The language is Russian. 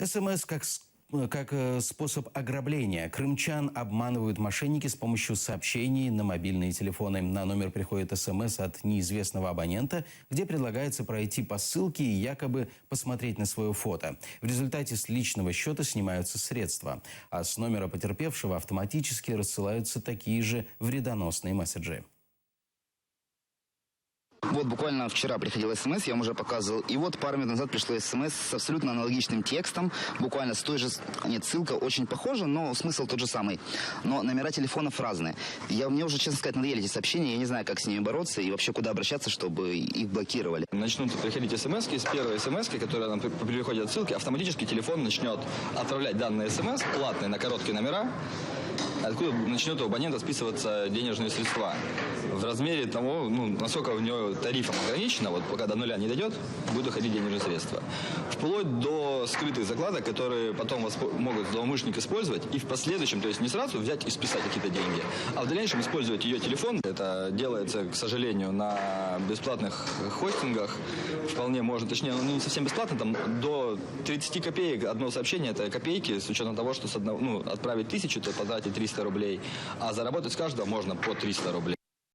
СМС как способ ограбления. Крымчан обманывают мошенники с помощью сообщений на мобильные телефоны. На номер приходит СМС от неизвестного абонента, где предлагается пройти по ссылке и якобы посмотреть на свое фото. В результате с личного счета снимаются средства, а с номера потерпевшего автоматически рассылаются такие же вредоносные месседжи. Вот буквально вчера приходил СМС, я вам уже показывал. И вот пару минут назад пришло СМС с абсолютно аналогичным текстом. Буквально с той же... Нет, ссылка очень похожа, но смысл тот же самый. Но номера телефонов разные. Мне уже, честно сказать, надоели эти сообщения. Я не знаю, как с ними бороться и вообще куда обращаться, чтобы их блокировали. Начнут приходить СМС-ки. С первой СМС-ки, которая нам по переходе от ссылки, автоматически телефон начнет отправлять данные СМС, платные на короткие номера, откуда начнет у абонента списываться денежные средства. В размере того, насколько у него тарифом ограничено, вот пока до нуля не дойдет, будут уходить денежные средства. Вплоть до скрытых закладок, которые потом могут злоумышленник использовать и в последующем, то есть не сразу взять и списать какие-то деньги, а в дальнейшем использовать ее телефон. Это делается, к сожалению, на бесплатных хостингах. Вполне можно, точнее, не совсем бесплатно, там до 30 копеек одно сообщение, это копейки, с учетом того, что отправить 1000, то потратить 300 рублей, а заработать с каждого можно по 300 рублей.